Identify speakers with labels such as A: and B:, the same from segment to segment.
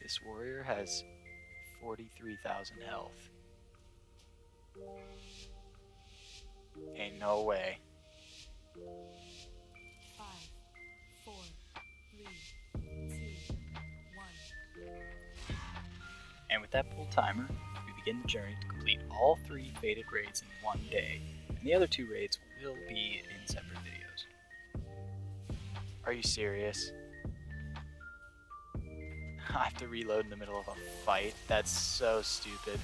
A: this warrior has 43,000 health. Ain't no way.
B: 5, 4, 3, 2, 1.
A: And with that pull timer, we begin the journey to complete all 3 Faded raids in one day, and the other 2 raids will be in separate videos. Are you serious? I have to reload in the middle of a fight? That's so stupid.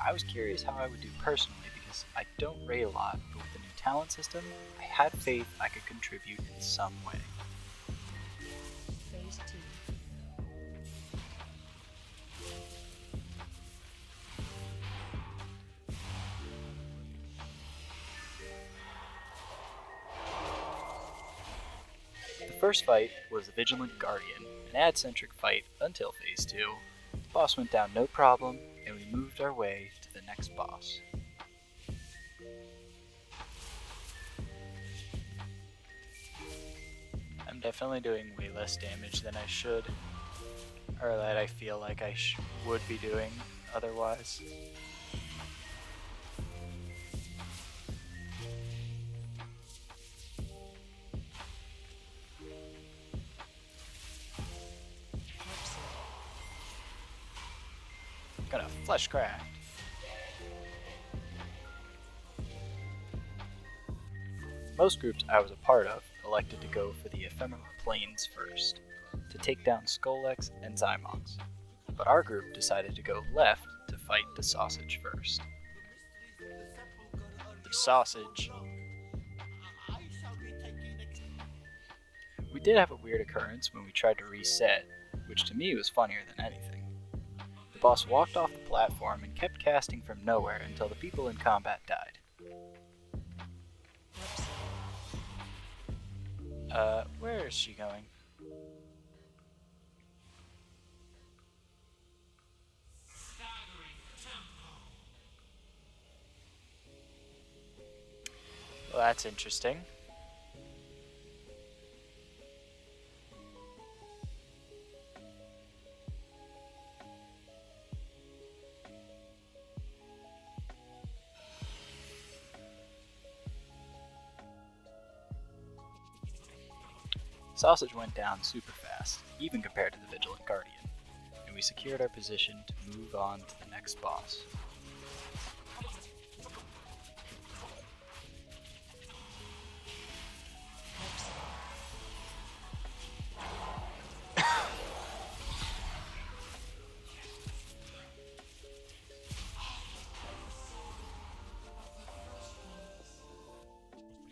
A: I was curious how I would do personally because I don't raid a lot, but with the new talent system, I had faith I could contribute in some way.
B: Phase 2.
A: The first fight was the Vigilant Guardian, an ad-centric fight until Phase 2. The boss went down no problem, and we moved our way to the next boss. I'm definitely doing way less damage than I should, or that I feel like I would be doing otherwise. Gonna fleshcraft. Most groups I was a part of elected to go for the ephemeral planes first, to take down Skolex and Zymox, but our group decided to go left to fight the Sausage first. The Sausage. We did have a weird occurrence when we tried to reset, which to me was funnier than anything. The boss walked off the platform and kept casting from nowhere until the people in combat died. Where is she going? Well, that's interesting. Sausage went down super fast, even compared to the Vigilant Guardian, and we secured our position to move on to the next boss.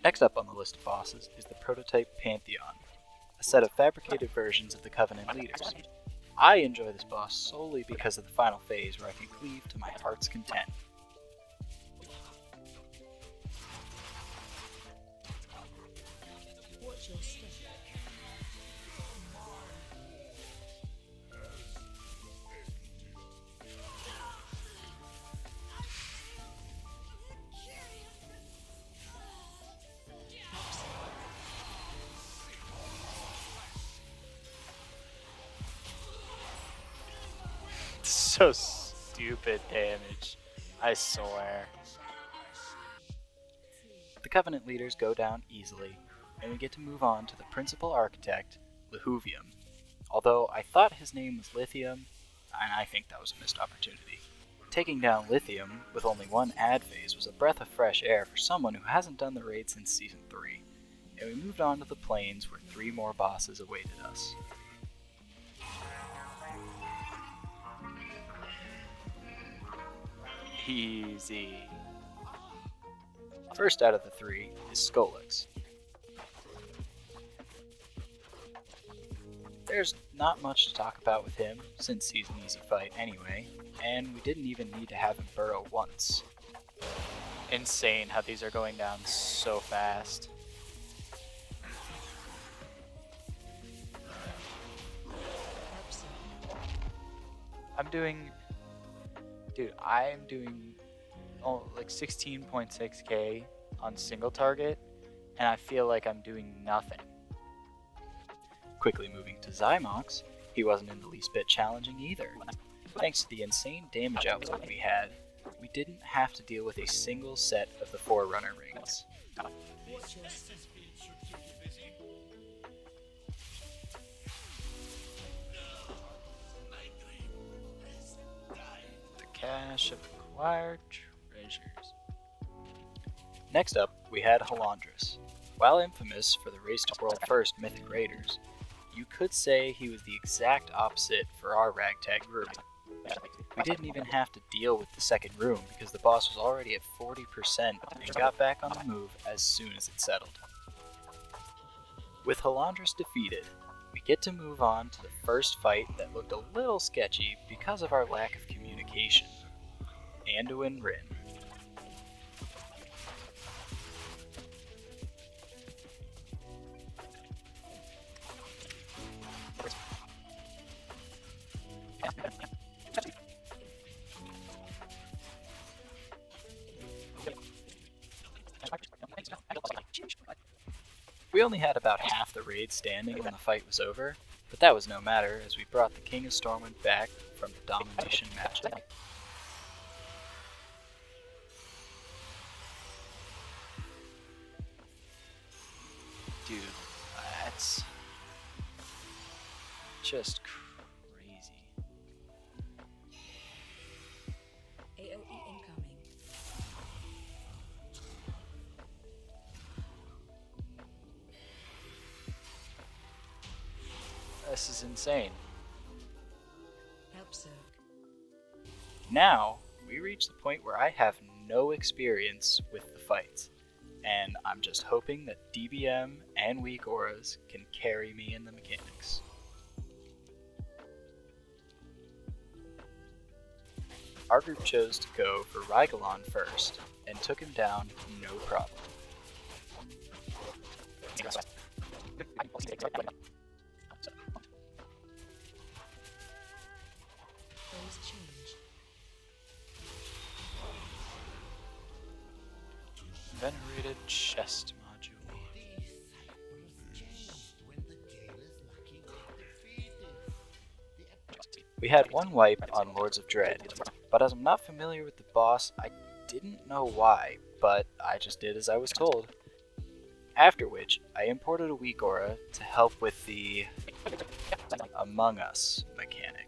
A: Next up on the list of bosses is the Prototype Pantheon, a set of fabricated versions of the Covenant leaders. I enjoy this boss solely because of the final phase where I can cleave to my heart's content.
B: Watch your step.
A: So stupid damage, I swear. The Covenant leaders go down easily, and we get to move on to the principal architect, Lehuvium. Although I thought his name was Lithium, and I think that was a missed opportunity. Taking down Lithium with only one ad phase was a breath of fresh air for someone who hasn't done the raid since Season 3, and we moved on to the plains where 3 more bosses awaited us. Easy. First out of the 3 is Skolex. There's not much to talk about with him, since he's an easy fight anyway, and we didn't even need to have him burrow once. Insane how these are going down so fast. I'm doing like 16.6k on single target, and I feel like I'm doing nothing. Quickly moving to Zymox, He wasn't in the least bit challenging either. Thanks to the insane damage output we had, we didn't have to deal with a single set of the Forerunner rings.
B: Just
A: The cache of acquired treasures. Next up, we had Halandras. While infamous for the race to world first mythic raiders, you could say he was the exact opposite for our ragtag group. We didn't even have to deal with the second room because the boss was already at 40% and got back on the move as soon as it settled. With Halandras defeated, we get to move on to the first fight that looked a little sketchy because of our lack of communication. Anduin Rin. We only had about half the raid standing when the fight was over, but that was no matter as we brought the King of Stormwind back from the domination match. Dude, that's just crazy.
B: AOE incoming.
A: This is insane.
B: Help Zerg.
A: Now, we reach the point where I have no experience with the fights, and I'm just hoping that DBM and weak auras can carry me in the mechanics. Our group chose to go for Rygalon first, and took him down no problem.
B: Phase change.
A: Venerated chest module. We had one wipe on Lords of Dread, but as I'm not familiar with the boss, I didn't know why, but I just did as I was told. After which, I imported a weak aura to help with the Among Us mechanic.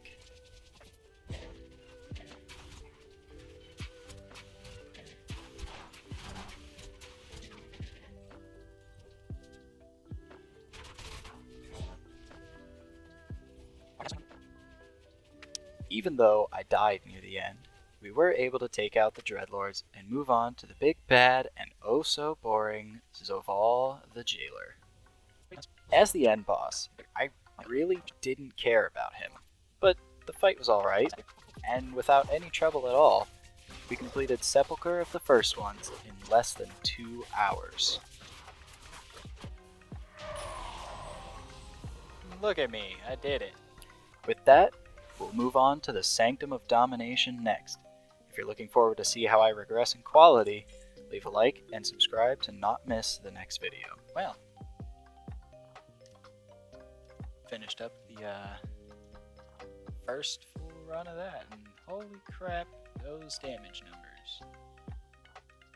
A: Even though I died near the end, we were able to take out the Dreadlords and move on to the big bad and oh so boring Zoval the Jailer. As the end boss, I really didn't care about him, but the fight was alright, and without any trouble at all, we completed Sepulcher of the first ones in less than 2 hours. Look at me, I did it. With that, we'll move on to the Sanctum of Domination next. If you're looking forward to see how I regress in quality, leave a like and subscribe to not miss the next video. Well, finished up the first full run of that, and holy crap, those damage numbers.